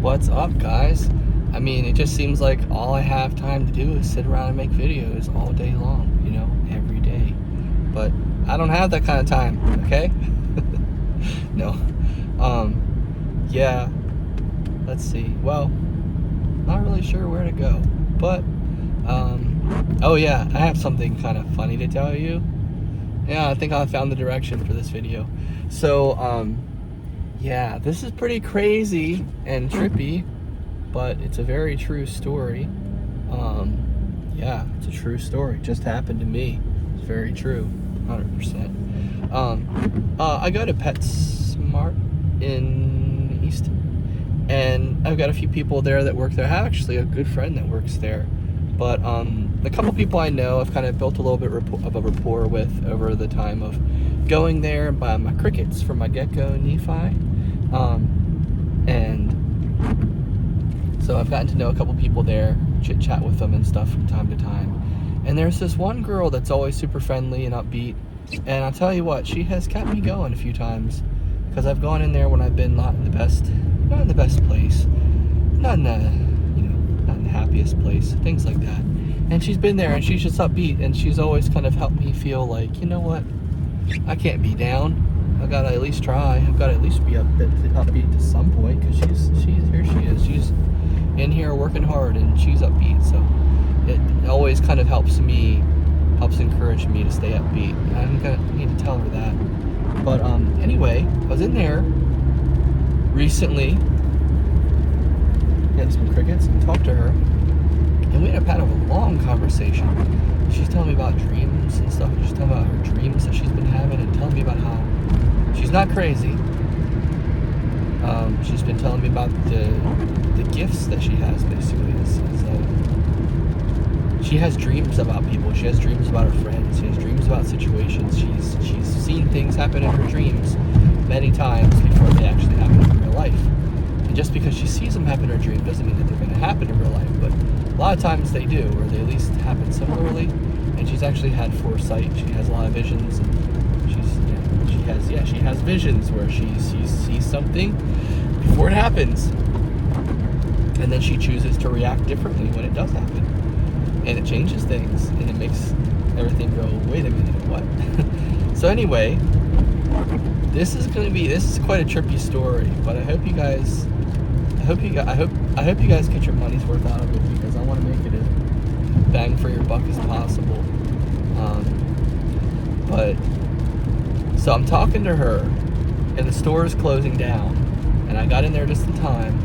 What's up, guys? I mean, it just seems like all I have time to do is sit around and make videos all day long, every day. But I don't have that kind of time, okay? No. Yeah. Let's see. Well, not really sure where to go. But, oh yeah, I have something kind of funny to tell you. Yeah, I think I found the direction for this video. So, yeah, this is pretty crazy and trippy, but it's a very true story. Yeah, it's a true story. It just happened to me. It's very true, 100%. I go to PetSmart in Easton, and I've got a few people there that work there. I have actually a good friend that works there, but a couple people I know I've kind of built a little bit of a rapport with over the time of going there and buying my crickets for my gecko Nephi. And so I've gotten to know a couple people there, chit chat with them and stuff from time to time. And there's this one girl that's always super friendly and upbeat. And I'll tell you what, she has kept me going a few times, because I've gone in there when I've been not in the best place, not in the happiest place, things like that. And she's been there and she's just upbeat, and she's always kind of helped me feel like, you know what, I can't be down. I've got to at least try. I've got to at least be upbeat to some point, because here she is. She's in here working hard and she's upbeat. So it always kind of helps encourage me to stay upbeat. I'm gonna need to tell her that. But anyway, I was in there recently, getting some crickets, and talked to her, and we ended up having a long conversation. She's telling me about dreams and stuff. She's telling me about her dreams that she's been having, and telling me about how she's not crazy. She's been telling me about the gifts that she has, basically. She has dreams about people. She has dreams about her friends. She has dreams about situations. She's seen things happen in her dreams many times before they actually happen in real life. And just because she sees them happen in her dream doesn't mean that they're going to happen in real life. But a lot of times they do, or they at least happen similarly. And she's actually had foresight. She has a lot of visions. And she has visions where she sees something before it happens, and then she chooses to react differently when it does happen, and it changes things, and it makes everything go, wait a minute, what? So anyway, this is quite a trippy story, but I hope you guys get your money's worth out of it, because I want to make it as bang for your buck as possible. So I'm talking to her, and the store is closing down, and I got in there just in time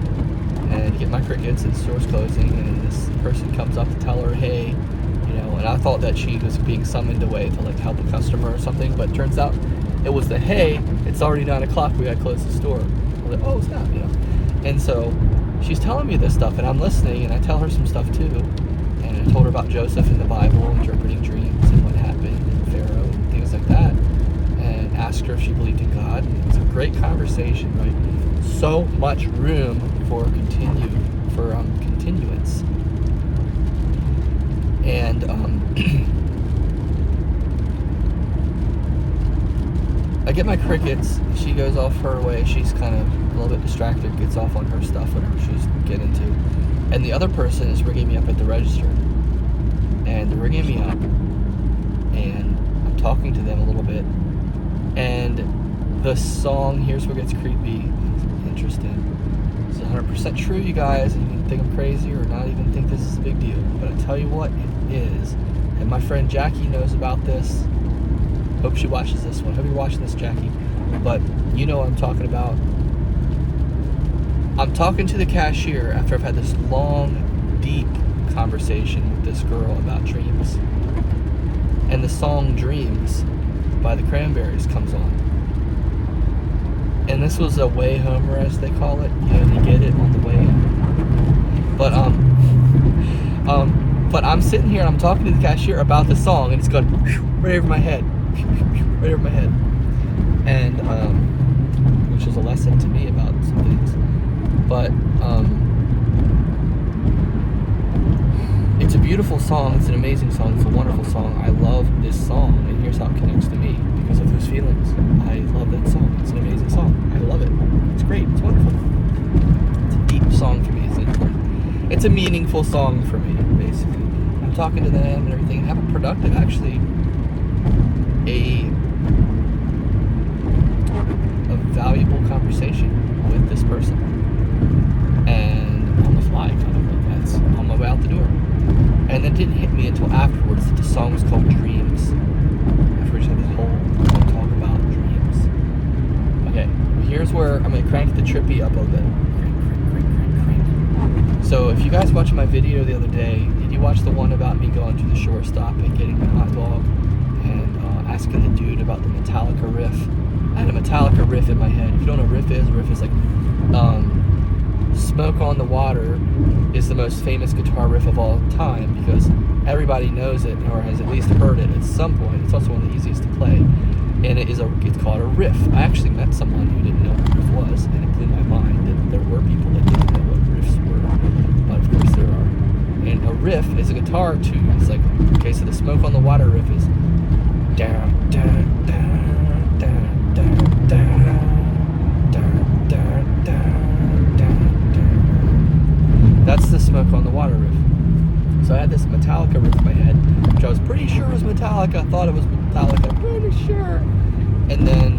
and get my crickets, and the store's closing, and this person comes up to tell her, hey, and I thought that she was being summoned away to help a customer or something, but it turns out it was the, hey, it's already 9 o'clock, we gotta close the store. I was like, oh snap, And so she's telling me this stuff, and I'm listening, and I tell her some stuff too, and I told her about Joseph in the Bible, interpreting dreams and what happened, and Pharaoh and things like that, and asked her if she believed in God. And it was a great conversation, right? So much room for continuance. And I get my crickets. She goes off her way. She's kind of a little bit distracted, gets off on her stuff, whatever she's getting to. And the other person is ringing me up at the register. And they're ringing me up, and I'm talking to them a little bit. And the song, here's where it gets creepy. It's interesting. It's 100% true, you guys, and you can think I'm crazy or not even think this is a big deal. But I tell you what, it is. And my friend Jackie knows about this. Hope she watches this one. Hope you're watching this, Jackie. But you know what I'm talking about. I'm talking to the cashier after I've had this long, deep conversation with this girl about dreams. And the song Dreams by the Cranberries comes on. And this was a way homer, as they call it. You get it on the way in. But I'm sitting here and I'm talking to the cashier about the song, and it's going right over my head. Right over my head. And, which is a lesson to me about some things. But, it's a beautiful song. It's an amazing song. It's a wonderful song. I love this song, and here's how it connects to me, because of those feelings. I love that song. It's an amazing song. I love it. It's great. It's wonderful. It's a deep song it's a meaningful song for me, basically. I'm talking to them and everything, and have a productive, actually, a valuable conversation with this person. And on the fly, kind of like that's on my way out the door. And it didn't hit me until afterwards that the song was called Dreams. Afterwards, I had this whole talk about dreams. Okay, here's where I'm going to crank the Trippy up a little bit. Crank. So if you guys watched my video the other day, did you watch the one about me going to the shortstop and getting my hot dog and asking the dude about the Metallica riff? I had a Metallica riff in my head. If you don't know what a riff is like Smoke on the Water is the most famous guitar riff of all time because everybody knows it or has at least heard it at some point. It's also one of the easiest to play, and it's called a riff. I actually met someone who didn't know what a riff was, and it blew my mind that there were people that didn't know what riffs were, but of course there are. And a riff is a guitar tune. It's like, okay, so the Smoke on the Water riff is down, down, down, down, down, down, down, down, down. That's the Smoke on the Water riff. So I had this Metallica riff in my head, which I was pretty sure was Metallica. I thought it was Metallica, pretty sure. And then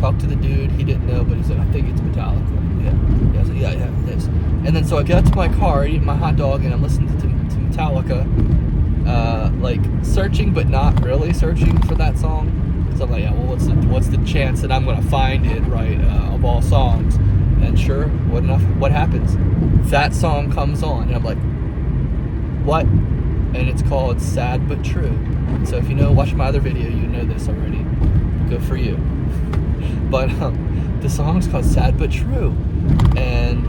talked to the dude. He didn't know, but he said, I think it's Metallica. Yeah. I said, yeah, it is. And then so I get to my car, eating my hot dog, and I'm listening to Metallica, like searching, but not really searching for that song. So I'm like, yeah, well, what's the chance that I'm gonna find it, right? Of all songs. And sure, what happens? That song comes on, and I'm like, what? And it's called Sad But True. So if you watch my other video, you know this already. Good for you. But the song's called Sad But True. And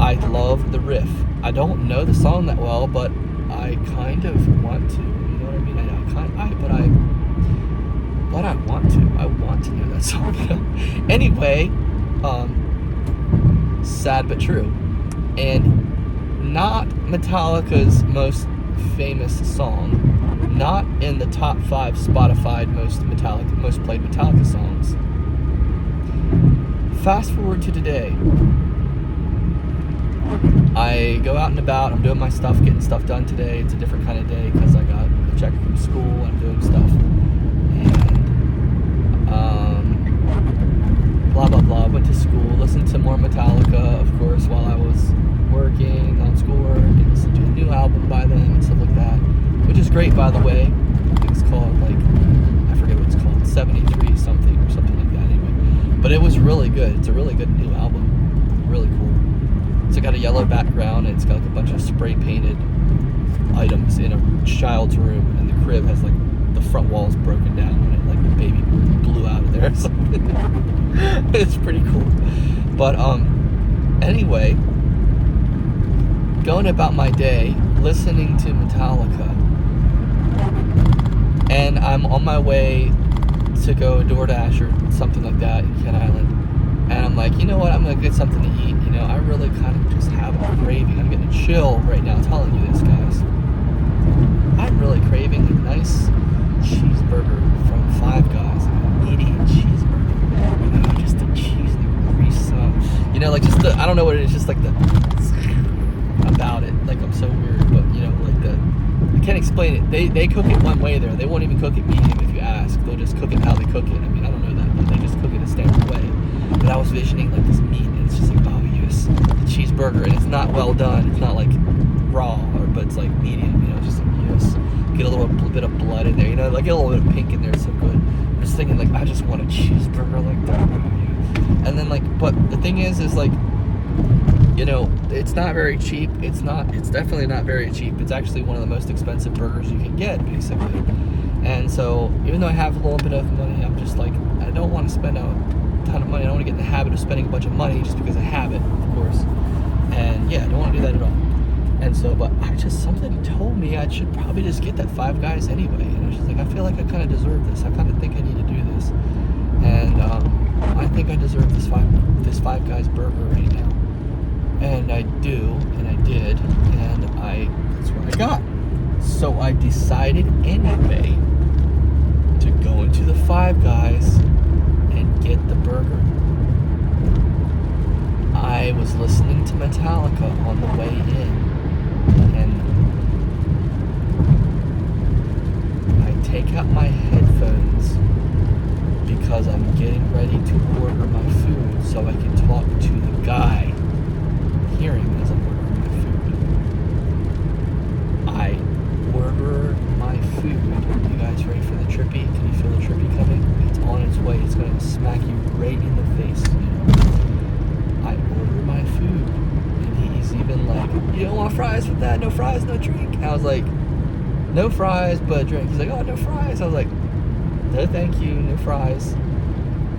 I love the riff. I don't know the song that well, but I kind of want to. You know what I mean? But I want to. I want to know that song. Anyway, Sad But True. And not Metallica's most famous song, not in the top 5 Spotify most played Metallica songs. Fast forward to today. I go out and about, I'm doing my stuff, getting stuff done today. It's a different kind of day because I got a check from school and I'm doing stuff. And blah blah blah, went to school, listened to more Metallica, of course, while I was working on schoolwork, and listened to a new album by them and stuff like that, which is great, by the way. I think it's called, I forget what it's called, 73 something or something like that anyway. But it was really good. It's a really good new album. Really cool. It's got a yellow background, and it's got a bunch of spray painted items in a child's room, and the crib has the front wall's broken down on it, the baby blew out of there or something. It's pretty cool. But anyway, going about my day listening to Metallica, and I'm on my way to go DoorDash or something like that in Kent Island, and I'm like, you know what, I'm gonna get something to eat. I really kind of just have a craving. I'm getting a chill right now telling you this, guys. I'm really craving a nice cheeseburger from Five Guys. An idiot cheeseburger. Just the cheese and the grease. Just the, I don't know what it is, just the about it. I'm so weird, but I can't explain it. They cook it one way there. They won't even cook it medium if you ask. They'll just cook it how they cook it. I don't know that, but they just cook it a standard way. But I was visioning this meat, and it's just oh yes, the cheeseburger, and it's not well done. It's not raw, but it's medium. Just yes, get a little bit of blood in there. Get a little bit of pink in there. It's so good. I'm just thinking I just want a cheeseburger like that. And then but the thing is it's not very cheap. It's definitely not very cheap. It's actually one of the most expensive burgers you can get, basically. And so, even though I have a little bit of money, I'm just I don't want to spend a ton of money. I don't want to get in the habit of spending a bunch of money just because I have it, of course. And yeah, I don't want to do that at all. And so, but something told me I should probably just get that Five Guys anyway. And I was just I feel like I kind of deserve this. I kind of think I need to do this. And I think I deserve this Five Guys burger right now. And I do, and I did, and that's what I got. So I decided anyway to go into the Five Guys and get the burger. I I was listening to Metallica on the way in, and I take out my headphones because I'm getting ready to order my food so I can talk to the guy hearing as I'm ordering my food. I order my food. You guys ready for the Trippy? Can you feel the Trippy coming? It's on its way. It's going to smack you right in the face. I order my food, and he's even like, "You don't want fries with that? No fries, no drink." I was like, "No fries, but a drink." He's like, "Oh, no fries." I was like, "No, thank you, no fries."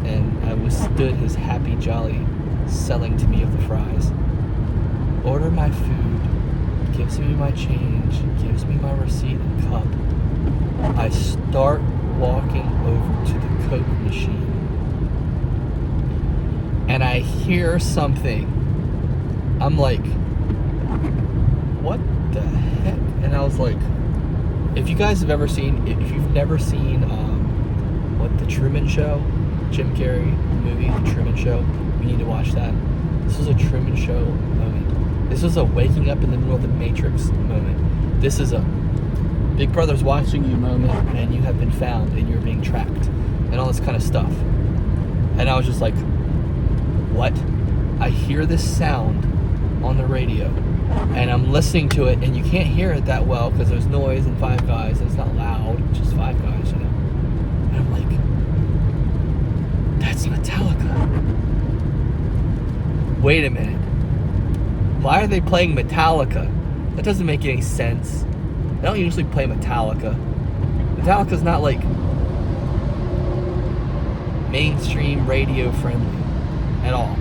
And I withstood his happy, jolly selling to me of the fries. Order my food, gives me my change, gives me my receipt and cup. I start walking over to the Coke machine, and I hear something. I'm like, what the heck? And I was like, if you guys have ever seen, if you've never seen, The Truman Show, Jim Carrey, the movie, The Truman Show, you need to watch that. This was a Truman Show moment. This was a waking up in the middle of the Matrix moment. This is a Big Brother's watching you moment, and you have been found, and you're being tracked, and all this kind of stuff. And I was just like, what? I hear this sound on the radio, and I'm listening to it, and you can't hear it that well because there's noise and Five Guys, and it's not loud, it's just Five Guys, you know. And I'm like, that's Metallica. Wait a minute. Why are they playing Metallica? That doesn't make any sense. They don't usually play Metallica. Metallica's not like mainstream radio friendly at all.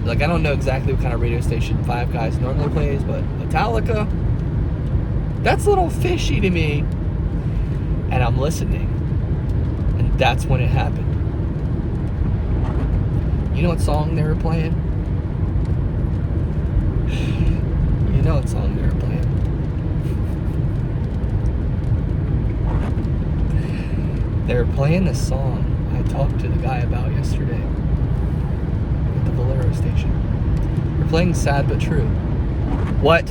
Like, I don't know exactly what kind of radio station Five Guys normally plays, but Metallica, that's a little fishy to me. And I'm listening, and that's when it happened. You know what song they were playing? You know what song they were playing. They were playing this song I talked to the guy about yesterday at the Valero station. They're playing Sad But True. What?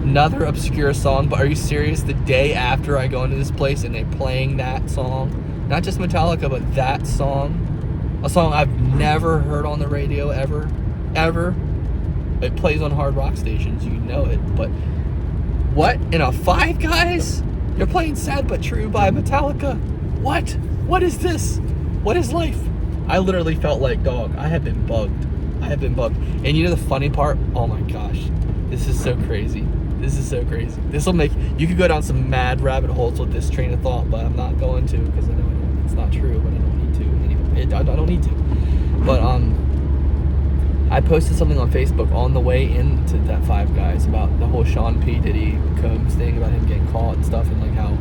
Another obscure song, but are you serious? The day after I go into this place and they're playing that song? Not just Metallica, but that song. A song I've never heard on the radio ever. It plays on hard rock stations, you know it, but what? In a Five Guys? You're playing Sad But True by Metallica? What? What is this? What is life? I literally felt like, dog, I have been bugged. And you know the funny part? Oh my gosh. This is so crazy. This will make, you could go down some mad rabbit holes with this train of thought, but I'm not going to because I know it's not true, but I don't need to. Anyway, I don't need to. But, I posted something on Facebook on the way into that Five Guys about the whole Sean P. Diddy Combs thing, about him getting caught and stuff, and like how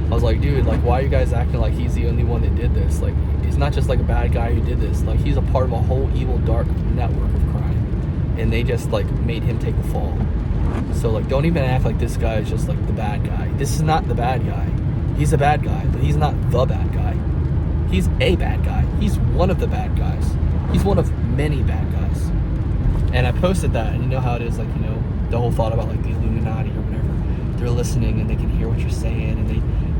I was like, dude, like, why are you guys acting like he's the only one that did this? Like, he's not just like a bad guy who did this. Like, he's a part of a whole evil, dark network of crime, and they just like made him take the fall. So like, don't even act like this guy is just like the bad guy. This is not the bad guy. He's a bad guy, but he's not the bad guy. He's a bad guy. He's one of the bad guys. He's one of many bad guys. And I posted that, and you know how it is, like, you know, the whole thought about like the Illuminati or whatever. They're listening and they can hear what you're saying, and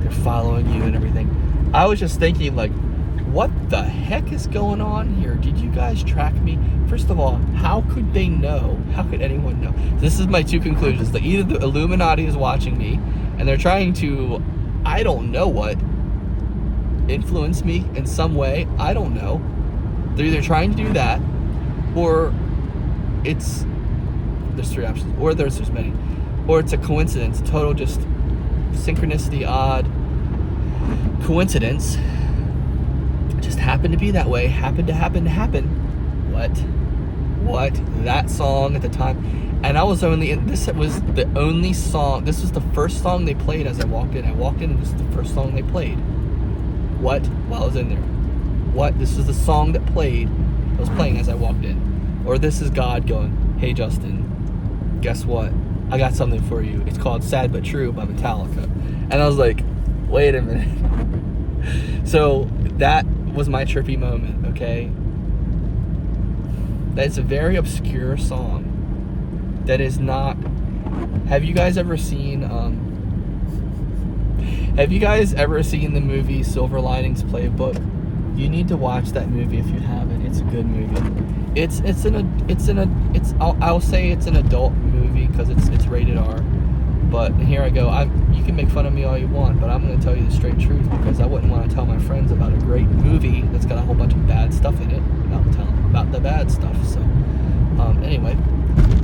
they're following you and everything. I was just thinking, like, what the heck is going on here? Did you guys track me? First of all, how could they know? How could anyone know? This is my two conclusions. That either the Illuminati is watching me, and they're trying to, I don't know what, influence me in some way. I don't know. They're either trying to do that, or there's three options, or there's many, or it's a coincidence, total just synchronicity, odd coincidence, it just happened to be that way, happened to happen. What? That song at the time, and I was only in, this was the only song, this was the first song they played as I walked in, and this was the first song they played. What? While I was in there. What? This was the song that was playing as I walked in. Or this is God going, hey Justin, guess what? I got something for you. It's called Sad But True by Metallica. And I was like, wait a minute. So that was my trippy moment, okay? That's a very obscure song. That is not. Have you guys ever seen? Have you guys ever seen the movie Silver Linings Playbook? You need to watch that movie if you haven't. It's a good movie. I'll say it's an adult movie because it's rated R. But here I go. You can make fun of me all you want, but I'm going to tell you the straight truth because I wouldn't want to tell my friends about a great movie that's got a whole bunch of bad stuff in it. I'll tell them about the bad stuff. So, anyway,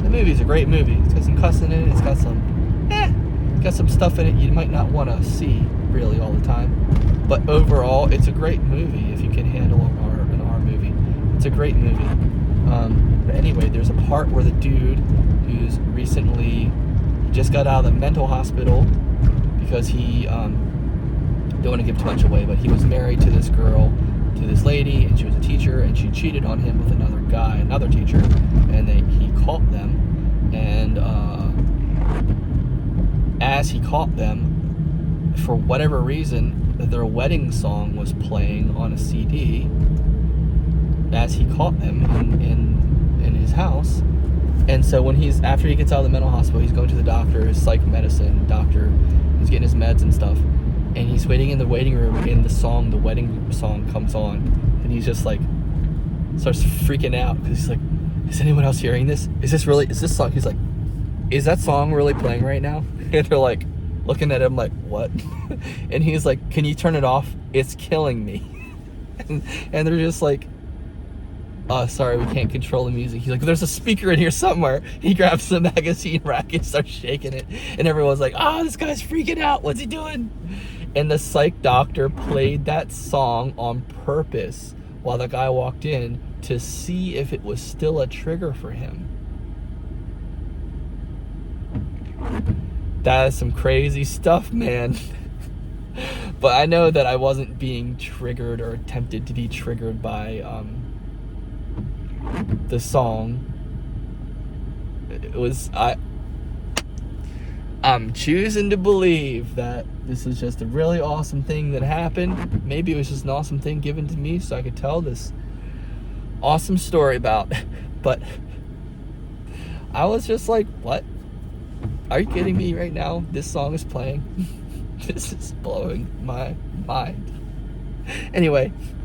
the movie's a great movie. It's got some cussing in it. It's got some stuff in it you might not want to see really all the time. But overall, it's a great movie if you can handle an R movie. It's a great movie. But anyway, there's a part where the dude who's recently just got out of the mental hospital because he don't want to give too much away, but he was married to this girl, to this lady, and she was a teacher, and she cheated on him with another guy, another teacher, and he caught them, and as he caught them, for whatever reason, their wedding song was playing on a CD as he caught them in his house. And so after he gets out of the mental hospital, he's going to the doctor, his psych medicine doctor. He's getting his meds and stuff, and he's waiting in the waiting room. And the wedding song comes on, and he's just like starts freaking out because he's like, "Is anyone else hearing this? Is this song?" He's like, "Is that song really playing right now?" And they're like looking at him like, "What?" And he's like, "Can you turn it off? It's killing me." and they're just like, sorry, we can't control the music. He's like, "There's a speaker in here somewhere." He grabs the magazine rack and starts shaking it. And everyone's like, this guy's freaking out. What's he doing? And the psych doctor played that song on purpose while the guy walked in to see if it was still a trigger for him. That is some crazy stuff, man. But I know that I wasn't being triggered or attempted to be triggered by the song. I'm choosing to believe that this is just a really awesome thing that happened. Maybe it was just an awesome thing given to me so I could tell this awesome story about. But I was just like, what? Are you kidding me right now? This song is playing. This is blowing my mind. Anyway.